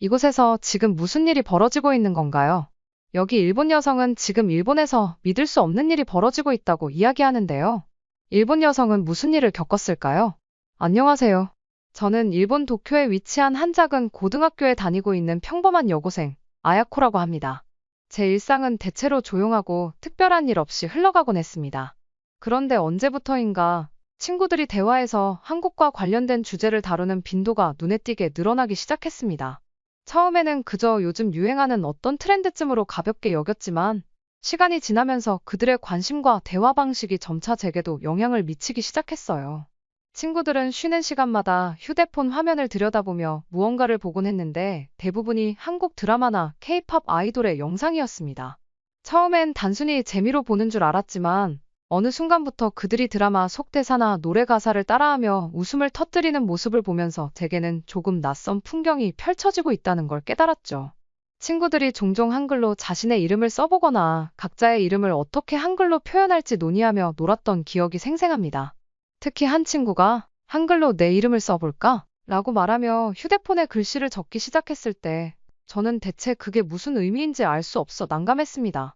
이곳에서 지금 무슨 일이 벌어지고 있는 건가요? 여기 일본 여성은 지금 일본에서 믿을 수 없는 일이 벌어지고 있다고 이야기하는데요. 일본 여성은 무슨 일을 겪었을까요? 안녕하세요. 저는 일본 도쿄에 위치한 한 작은 고등학교에 다니고 있는 평범한 여고생, 아야코라고 합니다. 제 일상은 대체로 조용하고 특별한 일 없이 흘러가곤 했습니다. 그런데 언제부터인가 친구들이 대화에서 한국과 관련된 주제를 다루는 빈도가 눈에 띄게 늘어나기 시작했습니다. 처음에는 그저 요즘 유행하는 어떤 트렌드쯤으로 가볍게 여겼지만 시간이 지나면서 그들의 관심과 대화 방식이 점차 제게도 영향을 미치기 시작했어요. 친구들은 쉬는 시간마다 휴대폰 화면을 들여다보며 무언가를 보곤 했는데 대부분이 한국 드라마나 K-팝 아이돌의 영상이었습니다. 처음엔 단순히 재미로 보는 줄 알았지만 어느 순간부터 그들이 드라마 속 대사나 노래 가사를 따라하며 웃음을 터뜨리는 모습을 보면서 제게는 조금 낯선 풍경이 펼쳐지고 있다는 걸 깨달았죠. 친구들이 종종 한글로 자신의 이름을 써보거나 각자의 이름을 어떻게 한글로 표현할지 논의하며 놀았던 기억이 생생합니다. 특히 한 친구가 한글로 내 이름을 써볼까? 라고 말하며 휴대폰에 글씨를 적기 시작했을 때 저는 대체 그게 무슨 의미인지 알 수 없어 난감했습니다.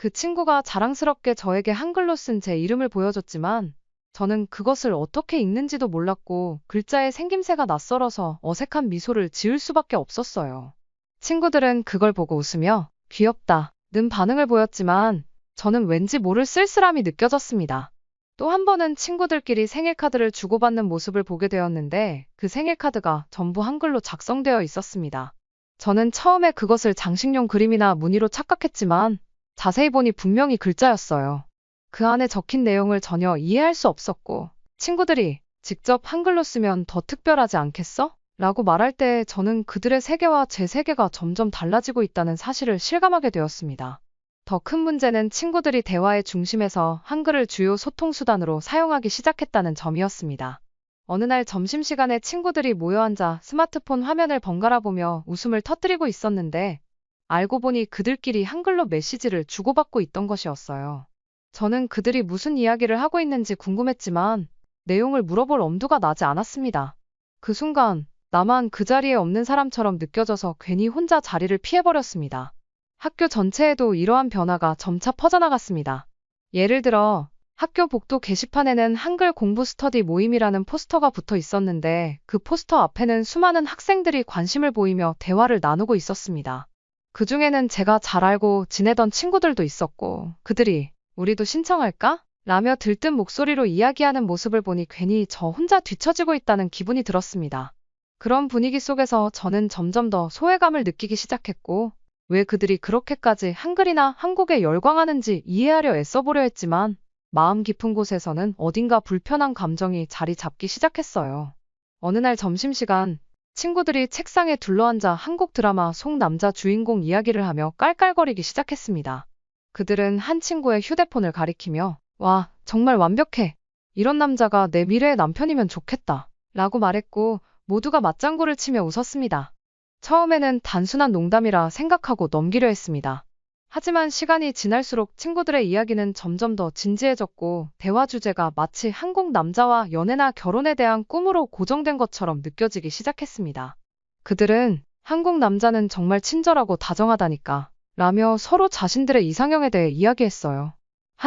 그 친구가 자랑스럽게 저에게 한글로 쓴 제 이름을 보여줬지만 저는 그것을 어떻게 읽는지도 몰랐고 글자의 생김새가 낯설어서 어색한 미소를 지을 수밖에 없었어요. 친구들은 그걸 보고 웃으며 귀엽다는 반응을 보였지만 저는 왠지 모를 쓸쓸함이 느껴졌습니다. 또 한 번은 친구들끼리 생일 카드를 주고받는 모습을 보게 되었는데 그 생일 카드가 전부 한글로 작성되어 있었습니다. 저는 처음에 그것을 장식용 그림이나 무늬로 착각했지만 자세히 보니 분명히 글자였어요. 그 안에 적힌 내용을 전혀 이해할 수 없었고 친구들이 직접 한글로 쓰면 더 특별하지 않겠어? 라고 말할 때 저는 그들의 세계와 제 세계가 점점 달라지고 있다는 사실을 실감하게 되었습니다. 더 큰 문제는 친구들이 대화의 중심에서 한글을 주요 소통수단으로 사용하기 시작했다는 점이었습니다. 어느 날 점심시간에 친구들이 모여 앉아 스마트폰 화면을 번갈아 보며 웃음을 터뜨리고 있었는데 알고 보니 그들끼리 한글로 메시지를 주고받고 있던 것이었어요. 저는 그들이 무슨 이야기를 하고 있는지 궁금했지만 내용을 물어볼 엄두가 나지 않았습니다. 그 순간 나만 그 자리에 없는 사람처럼 느껴져서 괜히 혼자 자리를 피해버렸습니다. 학교 전체에도 이러한 변화가 점차 퍼져나갔습니다. 예를 들어 학교 복도 게시판에는 한글 공부 스터디 모임이라는 포스터가 붙어 있었는데 그 포스터 앞에는 수많은 학생들이 관심을 보이며 대화를 나누고 있었습니다. 그 중에는 제가 잘 알고 지내던 친구들도 있었고 그들이 우리도 신청할까? 라며 들뜬 목소리로 이야기하는 모습을 보니 괜히 저 혼자 뒤처지고 있다는 기분이 들었습니다. 그런 분위기 속에서 저는 점점 더 소외감을 느끼기 시작했고 왜 그들이 그렇게까지 한글이나 한국에 열광하는지 이해하려 애써보려 했지만 마음 깊은 곳에서는 어딘가 불편한 감정이 자리 잡기 시작했어요. 어느 날 점심시간 친구들이 책상에 둘러앉아 한국 드라마 속 남자 주인공 이야기를 하며 깔깔거리기 시작했습니다. 그들은 한 친구의 휴대폰을 가리키며 와, 정말 완벽해. 이런 남자가 내 미래의 남편이면 좋겠다. 라고 말했고 모두가 맞장구를 치며 웃었습니다. 처음에는 단순한 농담이라 생각하고 넘기려 했습니다. 하지만 시간이 지날수록 친구들의 이야기는 점점 더 진지해졌고 대화 주제가 마치 한국 남자와 연애나 결혼에 대한 꿈으로 고정된 것처럼 느껴지기 시작했습니다. 그들은 한국 남자는 정말 친절하고 다정하다니까 라며 서로 자신들의 이상형에 대해 이야기했어요.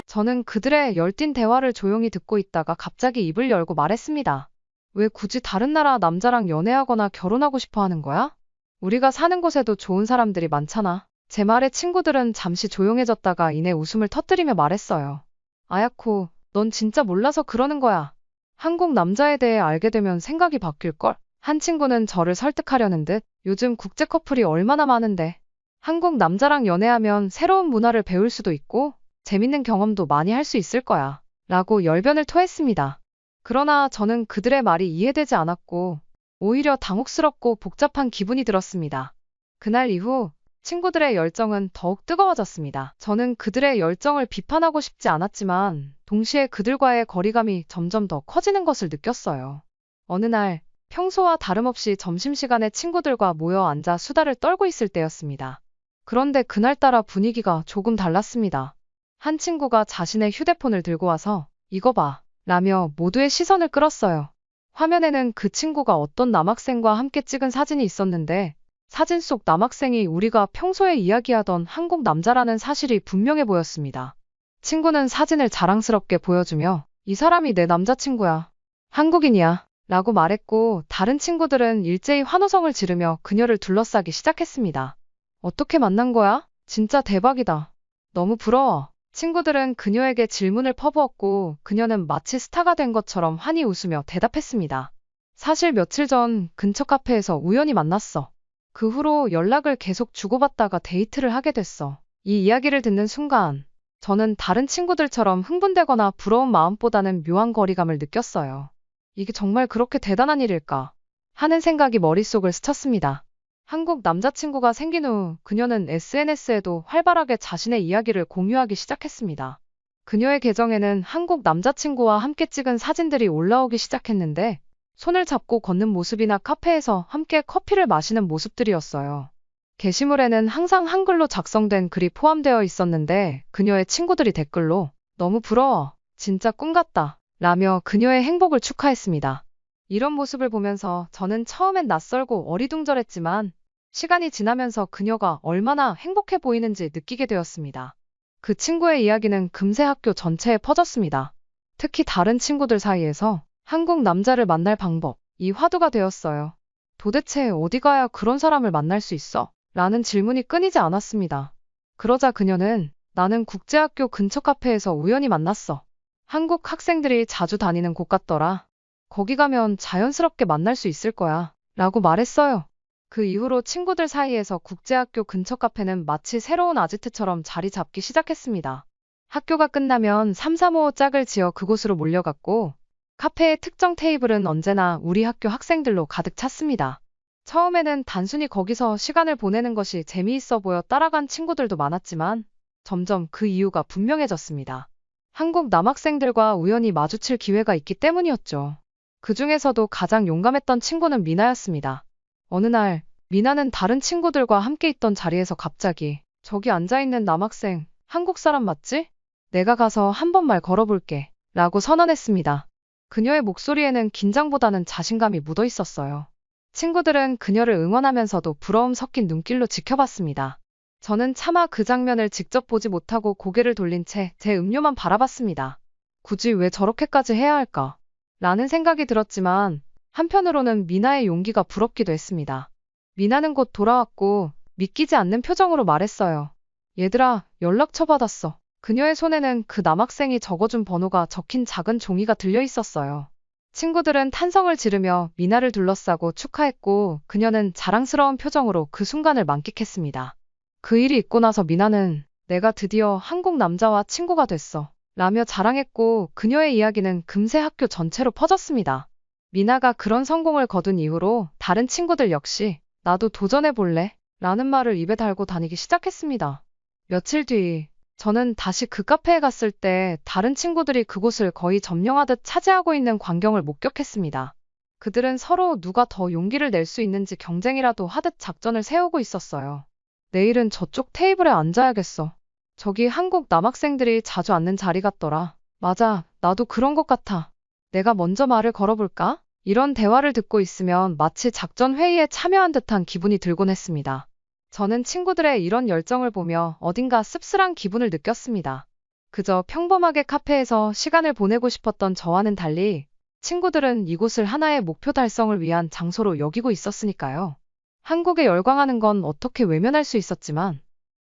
저는 그들의 열띤 대화를 조용히 듣고 있다가 갑자기 입을 열고 말했습니다. 왜 굳이 다른 나라 남자랑 연애하거나 결혼하고 싶어 하는 거야? 우리가 사는 곳에도 좋은 사람들이 많잖아. 제 말에 친구들은 잠시 조용해졌다가 이내 웃음을 터뜨리며 말했어요. 아야코, 넌 진짜 몰라서 그러는 거야. 한국 남자에 대해 알게 되면 생각이 바뀔걸? 한 친구는 저를 설득하려는 듯 요즘 국제 커플이 얼마나 많은데. 한국 남자랑 연애하면 새로운 문화를 배울 수도 있고 재밌는 경험도 많이 할 수 있을 거야. 라고 열변을 토했습니다. 그러나 저는 그들의 말이 이해되지 않았고 오히려 당혹스럽고 복잡한 기분이 들었습니다. 그날 이후 친구들의 열정은 더욱 뜨거워졌습니다. 저는 그들의 열정을 비판하고 싶지 않았지만 동시에 그들과의 거리감이 점점 더 커지는 것을 느꼈어요. 어느 날 평소와 다름없이 점심시간에 친구들과 모여 앉아 수다를 떨고 있을 때였습니다. 그런데 그날따라 분위기가 조금 달랐습니다. 한 친구가 자신의 휴대폰을 들고 와서 이거 봐 라며 모두의 시선을 끌었어요. 화면에는 그 친구가 어떤 남학생과 함께 찍은 사진이 있었는데 사진 속 남학생이 우리가 평소에 이야기하던 한국 남자라는 사실이 분명해 보였습니다. 친구는 사진을 자랑스럽게 보여주며 이 사람이 내 남자친구야. 한국인이야. 라고 말했고 다른 친구들은 일제히 환호성을 지르며 그녀를 둘러싸기 시작했습니다. 어떻게 만난 거야? 진짜 대박이다. 너무 부러워. 친구들은 그녀에게 질문을 퍼부었고 그녀는 마치 스타가 된 것처럼 환히 웃으며 대답했습니다. 사실 며칠 전 근처 카페에서 우연히 만났어. 그 후로 연락을 계속 주고받다가 데이트를 하게 됐어. 이 이야기를 듣는 순간 저는 다른 친구들처럼 흥분되거나 부러운 마음보다는 묘한 거리감을 느꼈어요. 이게 정말 그렇게 대단한 일일까? 하는 생각이 머릿속을 스쳤습니다. 한국 남자친구가 생긴 후 그녀는 SNS에도 활발하게 자신의 이야기를 공유하기 시작했습니다. 그녀의 계정에는 한국 남자친구와 함께 찍은 사진들이 올라오기 시작했는데 손을 잡고 걷는 모습이나 카페에서 함께 커피를 마시는 모습들이었어요. 게시물에는 항상 한글로 작성된 글이 포함되어 있었는데 그녀의 친구들이 댓글로 너무 부러워, 진짜 꿈 같다 라며 그녀의 행복을 축하했습니다. 이런 모습을 보면서 저는 처음엔 낯설고 어리둥절했지만 시간이 지나면서 그녀가 얼마나 행복해 보이는지 느끼게 되었습니다. 그 친구의 이야기는 금세 학교 전체에 퍼졌습니다. 특히 다른 친구들 사이에서 한국 남자를 만날 방법이 화두가 되었어요. 도대체 어디 가야 그런 사람을 만날 수 있어? 라는 질문이 끊이지 않았습니다. 그러자 그녀는 나는 국제학교 근처 카페에서 우연히 만났어. 한국 학생들이 자주 다니는 곳 같더라. 거기 가면 자연스럽게 만날 수 있을 거야. 라고 말했어요. 그 이후로 친구들 사이에서 국제학교 근처 카페는 마치 새로운 아지트처럼 자리 잡기 시작했습니다. 학교가 끝나면 3, 4, 5 짝을 지어 그곳으로 몰려갔고 카페의 특정 테이블은 언제나 우리 학교 학생들로 가득 찼습니다. 처음에는 단순히 거기서 시간을 보내는 것이 재미있어 보여 따라간 친구들도 많았지만 점점 그 이유가 분명해졌습니다. 한국 남학생들과 우연히 마주칠 기회가 있기 때문이었죠. 그 중에서도 가장 용감했던 친구는 미나였습니다. 어느 날 미나는 다른 친구들과 함께 있던 자리에서 갑자기 저기 앉아있는 남학생 한국 사람 맞지? 내가 가서 한 번 말 걸어볼게 라고 선언했습니다. 그녀의 목소리에는 긴장보다는 자신감이 묻어 있었어요. 친구들은 그녀를 응원하면서도 부러움 섞인 눈길로 지켜봤습니다. 저는 차마 그 장면을 직접 보지 못하고 고개를 돌린 채 제 음료만 바라봤습니다. 굳이 왜 저렇게까지 해야 할까? 라는 생각이 들었지만 한편으로는 미나의 용기가 부럽기도 했습니다. 미나는 곧 돌아왔고 믿기지 않는 표정으로 말했어요. 얘들아, 연락처 받았어. 그녀의 손에는 그 남학생이 적어준 번호가 적힌 작은 종이가 들려 있었어요. 친구들은 탄성을 지르며 미나를 둘러싸고 축하했고 그녀는 자랑스러운 표정으로 그 순간을 만끽했습니다. 그 일이 있고 나서 미나는 내가 드디어 한국 남자와 친구가 됐어 라며 자랑했고 그녀의 이야기는 금세 학교 전체로 퍼졌습니다. 미나가 그런 성공을 거둔 이후로 다른 친구들 역시 나도 도전해볼래? 라는 말을 입에 달고 다니기 시작했습니다. 며칠 뒤 저는 다시 그 카페에 갔을 때 다른 친구들이 그곳을 거의 점령하듯 차지하고 있는 광경을 목격했습니다. 그들은 서로 누가 더 용기를 낼 수 있는지 경쟁이라도 하듯 작전을 세우고 있었어요. 내일은 저쪽 테이블에 앉아야겠어. 저기 한국 남학생들이 자주 앉는 자리 같더라. 맞아, 나도 그런 것 같아. 내가 먼저 말을 걸어볼까? 이런 대화를 듣고 있으면 마치 작전 회의에 참여한 듯한 기분이 들곤 했습니다. 저는 친구들의 이런 열정을 보며 어딘가 씁쓸한 기분을 느꼈습니다. 그저 평범하게 카페에서 시간을 보내고 싶었던 저와는 달리 친구들은 이곳을 하나의 목표 달성을 위한 장소로 여기고 있었으니까요. 한국에 열광하는 건 어떻게 외면할 수 있었지만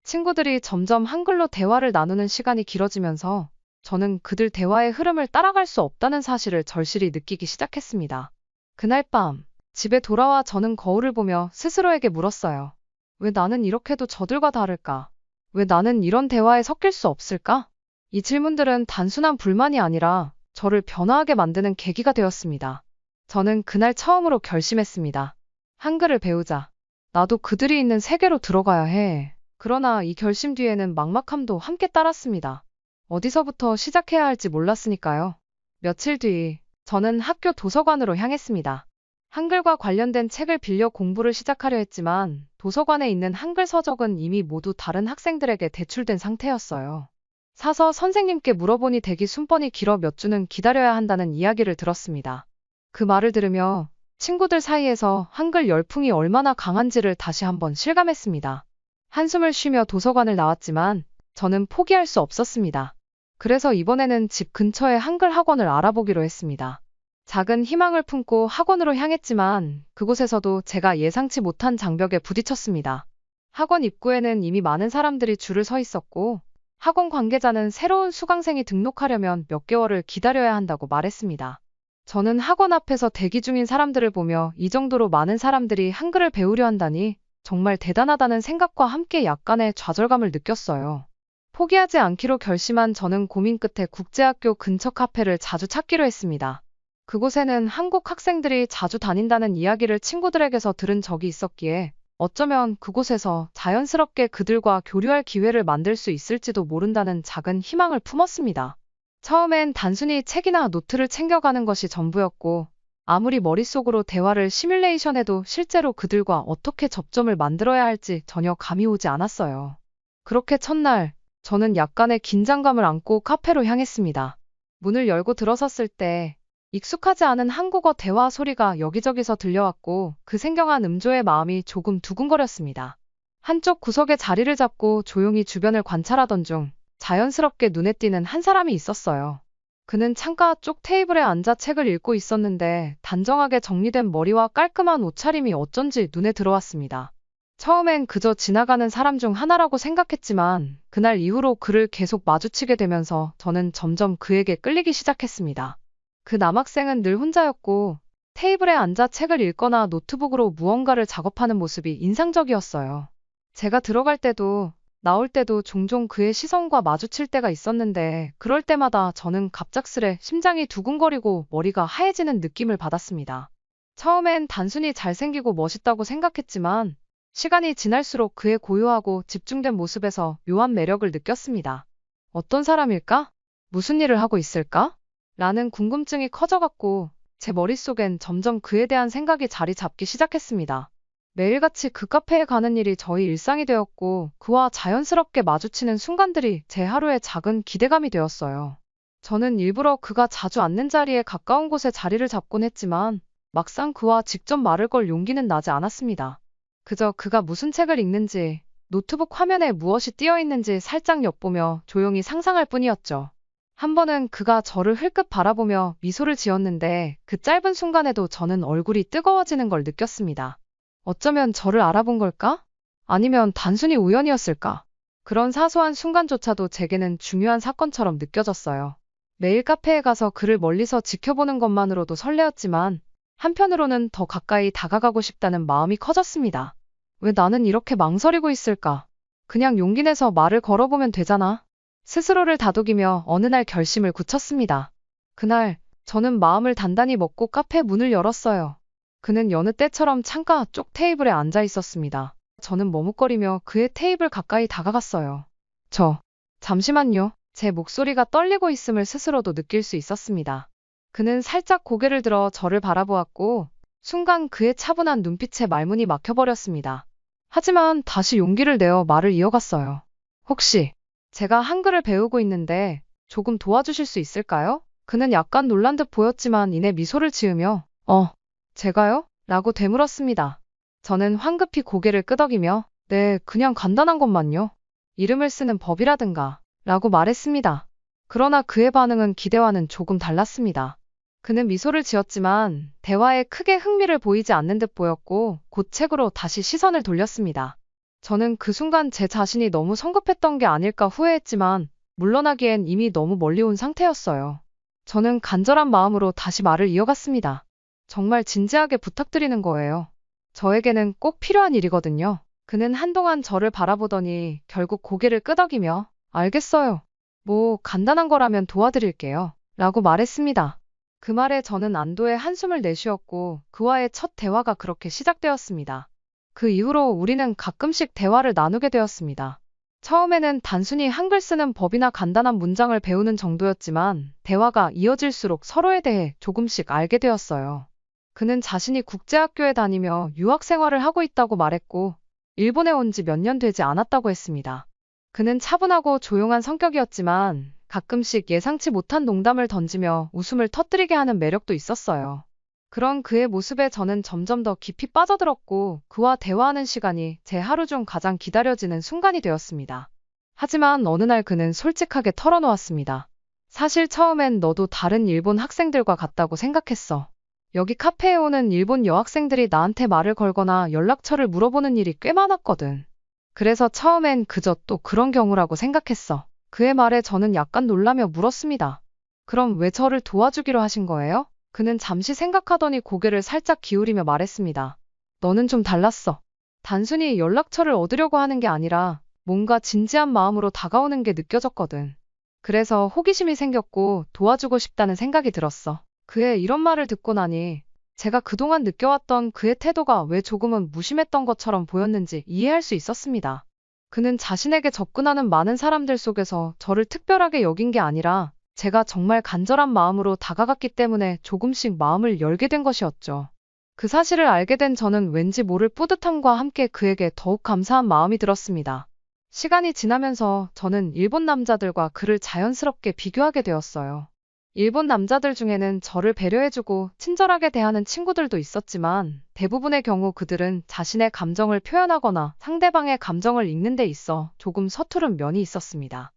친구들이 점점 한글로 대화를 나누는 시간이 길어지면서 저는 그들 대화의 흐름을 따라갈 수 없다는 사실을 절실히 느끼기 시작했습니다. 그날 밤 집에 돌아와 저는 거울을 보며 스스로에게 물었어요. 왜 나는 이렇게도 저들과 다를까? 왜 나는 이런 대화에 섞일 수 없을까? 이 질문들은 단순한 불만이 아니라 저를 변화하게 만드는 계기가 되었습니다. 저는 그날 처음으로 결심했습니다. 한글을 배우자. 나도 그들이 있는 세계로 들어가야 해. 그러나 이 결심 뒤에는 막막함도 함께 따랐습니다. 어디서부터 시작해야 할지 몰랐으니까요. 며칠 뒤 저는 학교 도서관으로 향했습니다. 한글과 관련된 책을 빌려 공부를 시작하려 했지만 도서관에 있는 한글 서적은 이미 모두 다른 학생들에게 대출된 상태였어요. 사서 선생님께 물어보니 대기 순번이 길어 몇 주는 기다려야 한다는 이야기를 들었습니다. 그 말을 들으며 친구들 사이에서 한글 열풍이 얼마나 강한지를 다시 한번 실감했습니다. 한숨을 쉬며 도서관을 나왔지만 저는 포기할 수 없었습니다. 그래서 이번에는 집 근처에 한글 학원을 알아보기로 했습니다. 작은 희망을 품고 학원으로 향했지만 그곳에서도 제가 예상치 못한 장벽에 부딪혔습니다. 학원 입구에는 이미 많은 사람들이 줄을 서 있었고 학원 관계자는 새로운 수강생이 등록하려면 몇 개월을 기다려야 한다고 말했습니다. 저는 학원 앞에서 대기 중인 사람들을 보며 이 정도로 많은 사람들이 한글을 배우려 한다니 정말 대단하다는 생각과 함께 약간의 좌절감을 느꼈어요. 포기하지 않기로 결심한 저는 고민 끝에 국제학교 근처 카페를 자주 찾기로 했습니다. 그곳에는 한국 학생들이 자주 다닌다는 이야기를 친구들에게서 들은 적이 있었기에 어쩌면 그곳에서 자연스럽게 그들과 교류할 기회를 만들 수 있을지도 모른다는 작은 희망을 품었습니다. 처음엔 단순히 책이나 노트를 챙겨가는 것이 전부였고 아무리 머릿속으로 대화를 시뮬레이션해도 실제로 그들과 어떻게 접점을 만들어야 할지 전혀 감이 오지 않았어요. 그렇게 첫날 저는 약간의 긴장감을 안고 카페로 향했습니다. 문을 열고 들어섰을 때 익숙하지 않은 한국어 대화 소리가 여기저기서 들려왔고 그 생경한 음조의 마음이 조금 두근거렸습니다. 한쪽 구석에 자리를 잡고 조용히 주변을 관찰하던 중 자연스럽게 눈에 띄는 한 사람이 있었어요. 그는 창가 쪽 테이블에 앉아 책을 읽고 있었는데 단정하게 정리된 머리와 깔끔한 옷차림이 어쩐지 눈에 들어왔습니다. 처음엔 그저 지나가는 사람 중 하나라고 생각했지만 그날 이후로 그를 계속 마주치게 되면서 저는 점점 그에게 끌리기 시작했습니다. 그 남학생은 늘 혼자였고 테이블에 앉아 책을 읽거나 노트북으로 무언가를 작업하는 모습이 인상적이었어요. 제가 들어갈 때도 나올 때도 종종 그의 시선과 마주칠 때가 있었는데 그럴 때마다 저는 갑작스레 심장이 두근거리고 머리가 하얘지는 느낌을 받았습니다. 처음엔 단순히 잘생기고 멋있다고 생각했지만 시간이 지날수록 그의 고요하고 집중된 모습에서 묘한 매력을 느꼈습니다. 어떤 사람일까? 무슨 일을 하고 있을까? 라는 궁금증이 커져갔고 제 머릿속엔 점점 그에 대한 생각이 자리 잡기 시작했습니다. 매일같이 그 카페에 가는 일이 저희 일상이 되었고 그와 자연스럽게 마주치는 순간들이 제 하루의 작은 기대감이 되었어요. 저는 일부러 그가 자주 앉는 자리에 가까운 곳에 자리를 잡곤 했지만 막상 그와 직접 말을 걸 용기는 나지 않았습니다. 그저 그가 무슨 책을 읽는지, 노트북 화면에 무엇이 띄어 있는지 살짝 엿보며 조용히 상상할 뿐이었죠. 한 번은 그가 저를 흘끗 바라보며 미소를 지었는데 그 짧은 순간에도 저는 얼굴이 뜨거워지는 걸 느꼈습니다. 어쩌면 저를 알아본 걸까? 아니면 단순히 우연이었을까? 그런 사소한 순간조차도 제게는 중요한 사건처럼 느껴졌어요. 매일 카페에 가서 그를 멀리서 지켜보는 것만으로도 설레었지만 한편으로는 더 가까이 다가가고 싶다는 마음이 커졌습니다. 왜 나는 이렇게 망설이고 있을까? 그냥 용기 내서 말을 걸어보면 되잖아. 스스로를 다독이며 어느 날 결심을 굳혔습니다. 그날 저는 마음을 단단히 먹고 카페 문을 열었어요. 그는 여느 때처럼 창가 쪽 테이블에 앉아 있었습니다. 저는 머뭇거리며 그의 테이블 가까이 다가갔어요. 잠시만요. 제 목소리가 떨리고 있음을 스스로도 느낄 수 있었습니다. 그는 살짝 고개를 들어 저를 바라보았고 순간 그의 차분한 눈빛에 말문이 막혀버렸습니다. 하지만 다시 용기를 내어 말을 이어갔어요. 혹시 제가 한글을 배우고 있는데 조금 도와주실 수 있을까요? 그는 약간 놀란 듯 보였지만 이내 미소를 지으며 제가요? 라고 되물었습니다. 저는 황급히 고개를 끄덕이며 네, 그냥 간단한 것만요. 이름을 쓰는 법이라든가 라고 말했습니다. 그러나 그의 반응은 기대와는 조금 달랐습니다. 그는 미소를 지었지만 대화에 크게 흥미를 보이지 않는 듯 보였고 곧 책으로 다시 시선을 돌렸습니다. 저는 그 순간 제 자신이 너무 성급했던 게 아닐까 후회했지만 물러나기엔 이미 너무 멀리 온 상태였어요. 저는 간절한 마음으로 다시 말을 이어갔습니다. 정말 진지하게 부탁드리는 거예요. 저에게는 꼭 필요한 일이거든요. 그는 한동안 저를 바라보더니 결국 고개를 끄덕이며 알겠어요. 뭐 간단한 거라면 도와드릴게요. 라고 말했습니다. 그 말에 저는 안도의 한숨을 내쉬었고 그와의 첫 대화가 그렇게 시작되었습니다. 그 이후로 우리는 가끔씩 대화를 나누게 되었습니다. 처음에는 단순히 한글 쓰는 법이나 간단한 문장을 배우는 정도였지만 대화가 이어질수록 서로에 대해 조금씩 알게 되었어요. 그는 자신이 국제학교에 다니며 유학 생활을 하고 있다고 말했고 일본에 온 지 몇 년 되지 않았다고 했습니다. 그는 차분하고 조용한 성격이었지만 가끔씩 예상치 못한 농담을 던지며 웃음을 터뜨리게 하는 매력도 있었어요. 그런 그의 모습에 저는 점점 더 깊이 빠져들었고 그와 대화하는 시간이 제 하루 중 가장 기다려지는 순간이 되었습니다. 하지만 어느 날 그는 솔직하게 털어놓았습니다. 사실 처음엔 너도 다른 일본 학생들과 같다고 생각했어. 여기 카페에 오는 일본 여학생들이 나한테 말을 걸거나 연락처를 물어보는 일이 꽤 많았거든. 그래서 처음엔 그저 또 그런 경우라고 생각했어. 그의 말에 저는 약간 놀라며 물었습니다. 그럼 왜 저를 도와주기로 하신 거예요? 그는 잠시 생각하더니 고개를 살짝 기울이며 말했습니다. 너는 좀 달랐어. 단순히 연락처를 얻으려고 하는 게 아니라 뭔가 진지한 마음으로 다가오는 게 느껴졌거든. 그래서 호기심이 생겼고 도와주고 싶다는 생각이 들었어. 그의 이런 말을 듣고 나니 제가 그동안 느껴왔던 그의 태도가 왜 조금은 무심했던 것처럼 보였는지 이해할 수 있었습니다. 그는 자신에게 접근하는 많은 사람들 속에서 저를 특별하게 여긴 게 아니라 제가 정말 간절한 마음으로 다가갔기 때문에 조금씩 마음을 열게 된 것이었죠. 그 사실을 알게 된 저는 왠지 모를 뿌듯함과 함께 그에게 더욱 감사한 마음이 들었습니다. 시간이 지나면서 저는 일본 남자들과 그를 자연스럽게 비교하게 되었어요. 일본 남자들 중에는 저를 배려해주고 친절하게 대하는 친구들도 있었지만 대부분의 경우 그들은 자신의 감정을 표현하거나 상대방의 감정을 읽는 데 있어 조금 서투른 면이 있었습니다.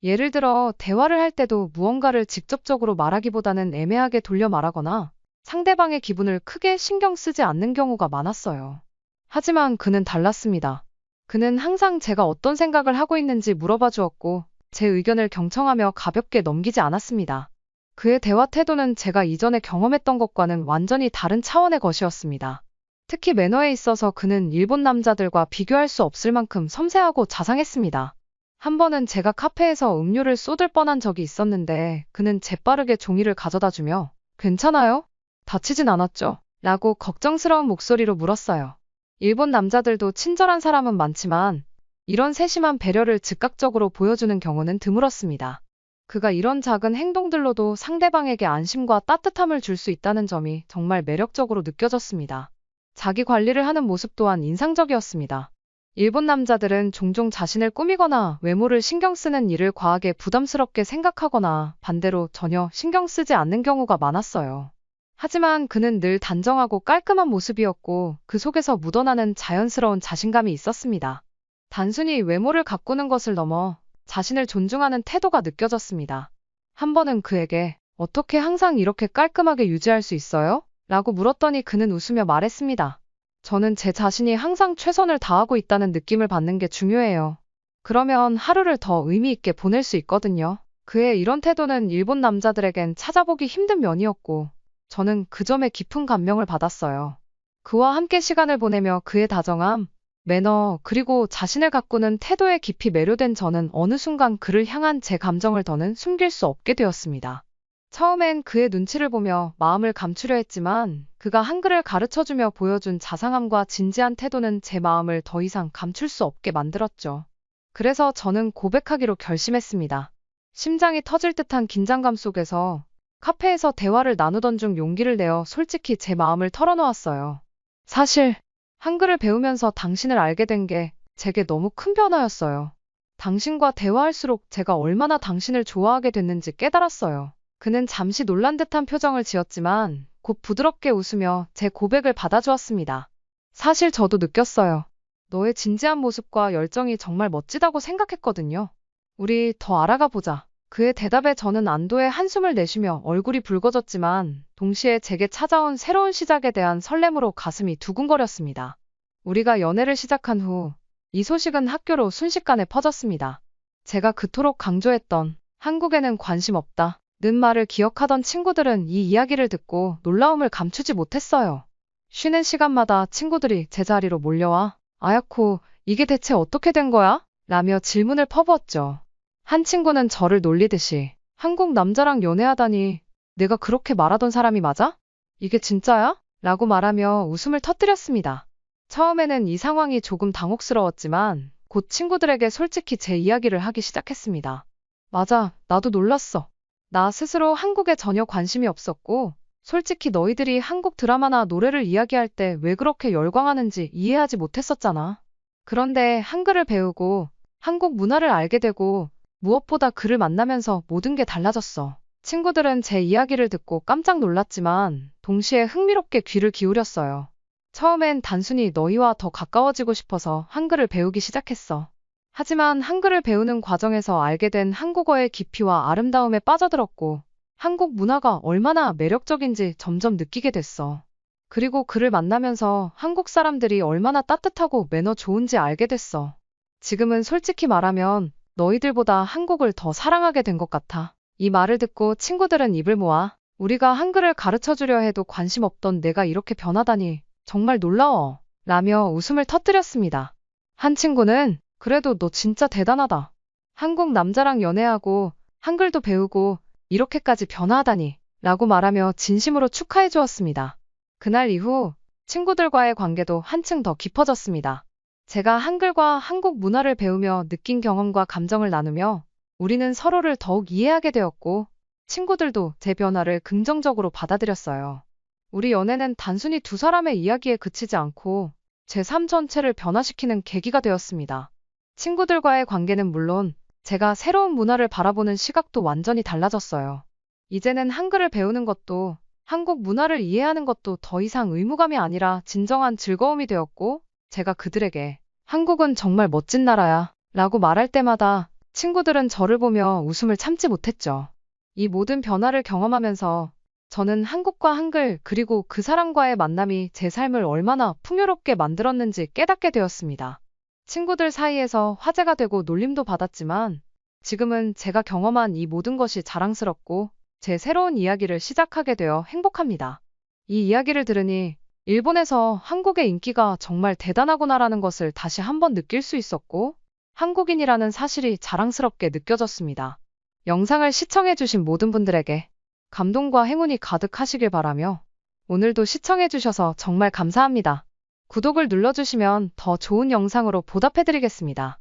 예를 들어 대화를 할 때도 무언가를 직접적으로 말하기보다는 애매하게 돌려 말하거나 상대방의 기분을 크게 신경 쓰지 않는 경우가 많았어요. 하지만 그는 달랐습니다. 그는 항상 제가 어떤 생각을 하고 있는지 물어봐 주었고 제 의견을 경청하며 가볍게 넘기지 않았습니다. 그의 대화 태도는 제가 이전에 경험했던 것과는 완전히 다른 차원의 것이었습니다. 특히 매너에 있어서 그는 일본 남자들과 비교할 수 없을 만큼 섬세하고 자상했습니다. 한 번은 제가 카페에서 음료를 쏟을 뻔한 적이 있었는데 그는 재빠르게 종이를 가져다 주며 괜찮아요? 다치진 않았죠? 라고 걱정스러운 목소리로 물었어요. 일본 남자들도 친절한 사람은 많지만 이런 세심한 배려를 즉각적으로 보여주는 경우는 드물었습니다. 그가 이런 작은 행동들로도 상대방에게 안심과 따뜻함을 줄 수 있다는 점이 정말 매력적으로 느껴졌습니다. 자기 관리를 하는 모습 또한 인상적이었습니다. 일본 남자들은 종종 자신을 꾸미거나 외모를 신경 쓰는 일을 과하게 부담스럽게 생각하거나 반대로 전혀 신경 쓰지 않는 경우가 많았어요. 하지만 그는 늘 단정하고 깔끔한 모습이었고 그 속에서 묻어나는 자연스러운 자신감이 있었습니다. 단순히 외모를 가꾸는 것을 넘어 자신을 존중하는 태도가 느껴졌습니다. 한 번은 그에게 어떻게 항상 이렇게 깔끔하게 유지할 수 있어요? 라고 물었더니 그는 웃으며 말했습니다. 저는 제 자신이 항상 최선을 다하고 있다는 느낌을 받는 게 중요해요. 그러면 하루를 더 의미 있게 보낼 수 있거든요. 그의 이런 태도는 일본 남자들에겐 찾아보기 힘든 면이었고 저는 그 점에 깊은 감명을 받았어요. 그와 함께 시간을 보내며 그의 다정함, 매너, 그리고 자신을 가꾸는 태도에 깊이 매료된 저는 어느 순간 그를 향한 제 감정을 더는 숨길 수 없게 되었습니다. 처음엔 그의 눈치를 보며 마음을 감추려 했지만 그가 한글을 가르쳐주며 보여준 자상함과 진지한 태도는 제 마음을 더 이상 감출 수 없게 만들었죠. 그래서 저는 고백하기로 결심했습니다. 심장이 터질 듯한 긴장감 속에서 카페에서 대화를 나누던 중 용기를 내어 솔직히 제 마음을 털어놓았어요. 사실 한글을 배우면서 당신을 알게 된 게 제게 너무 큰 변화였어요. 당신과 대화할수록 제가 얼마나 당신을 좋아하게 됐는지 깨달았어요. 그는 잠시 놀란 듯한 표정을 지었지만 곧 부드럽게 웃으며 제 고백을 받아주었습니다. 사실 저도 느꼈어요. 너의 진지한 모습과 열정이 정말 멋지다고 생각했거든요. 우리 더 알아가 보자. 그의 대답에 저는 안도의 한숨을 내쉬며 얼굴이 붉어졌지만 동시에 제게 찾아온 새로운 시작에 대한 설렘으로 가슴이 두근거렸습니다. 우리가 연애를 시작한 후 이 소식은 학교로 순식간에 퍼졌습니다. 제가 그토록 강조했던 한국에는 관심 없다 는 말을 기억하던 친구들은 이 이야기를 듣고 놀라움을 감추지 못했어요. 쉬는 시간마다 친구들이 제 자리로 몰려와 아야코, 이게 대체 어떻게 된 거야? 라며 질문을 퍼부었죠. 한 친구는 저를 놀리듯이 한국 남자랑 연애하다니 내가 그렇게 말하던 사람이 맞아? 이게 진짜야? 라고 말하며 웃음을 터뜨렸습니다. 처음에는 이 상황이 조금 당혹스러웠지만 곧 친구들에게 솔직히 제 이야기를 하기 시작했습니다. 맞아, 나도 놀랐어. 나 스스로 한국에 전혀 관심이 없었고 솔직히 너희들이 한국 드라마나 노래를 이야기할 때 왜 그렇게 열광하는지 이해하지 못했었잖아. 그런데 한글을 배우고 한국 문화를 알게 되고 무엇보다 그를 만나면서 모든 게 달라졌어. 친구들은 제 이야기를 듣고 깜짝 놀랐지만 동시에 흥미롭게 귀를 기울였어요. 처음엔 단순히 너희와 더 가까워지고 싶어서 한글을 배우기 시작했어. 하지만 한글을 배우는 과정에서 알게 된 한국어의 깊이와 아름다움에 빠져들었고, 한국 문화가 얼마나 매력적인지 점점 느끼게 됐어. 그리고 그를 만나면서 한국 사람들이 얼마나 따뜻하고 매너 좋은지 알게 됐어. 지금은 솔직히 말하면 너희들보다 한국을 더 사랑하게 된 것 같아. 이 말을 듣고 친구들은 입을 모아 우리가 한글을 가르쳐 주려 해도 관심 없던 내가 이렇게 변하다니 정말 놀라워. 라며 웃음을 터뜨렸습니다. 한 친구는 그래도 너 진짜 대단하다. 한국 남자랑 연애하고 한글도 배우고 이렇게까지 변화하다니 라고 말하며 진심으로 축하해 주었습니다. 그날 이후 친구들과의 관계도 한층 더 깊어졌습니다. 제가 한글과 한국 문화를 배우며 느낀 경험과 감정을 나누며 우리는 서로를 더욱 이해하게 되었고 친구들도 제 변화를 긍정적으로 받아들였어요. 우리 연애는 단순히 두 사람의 이야기에 그치지 않고 제 삶 전체를 변화시키는 계기가 되었습니다. 친구들과의 관계는 물론 제가 새로운 문화를 바라보는 시각도 완전히 달라졌어요. 이제는 한글을 배우는 것도 한국 문화를 이해하는 것도 더 이상 의무감이 아니라 진정한 즐거움이 되었고 제가 그들에게 한국은 정말 멋진 나라야 라고 말할 때마다 친구들은 저를 보며 웃음을 참지 못했죠. 이 모든 변화를 경험하면서 저는 한국과 한글 그리고 그 사람과의 만남이 제 삶을 얼마나 풍요롭게 만들었는지 깨닫게 되었습니다. 친구들 사이에서 화제가 되고 놀림도 받았지만 지금은 제가 경험한 이 모든 것이 자랑스럽고 제 새로운 이야기를 시작하게 되어 행복합니다. 이 이야기를 들으니 일본에서 한국의 인기가 정말 대단하구나라는 것을 다시 한번 느낄 수 있었고 한국인이라는 사실이 자랑스럽게 느껴졌습니다. 영상을 시청해주신 모든 분들에게 감동과 행운이 가득하시길 바라며 오늘도 시청해주셔서 정말 감사합니다. 구독을 눌러주시면 더 좋은 영상으로 보답해드리겠습니다.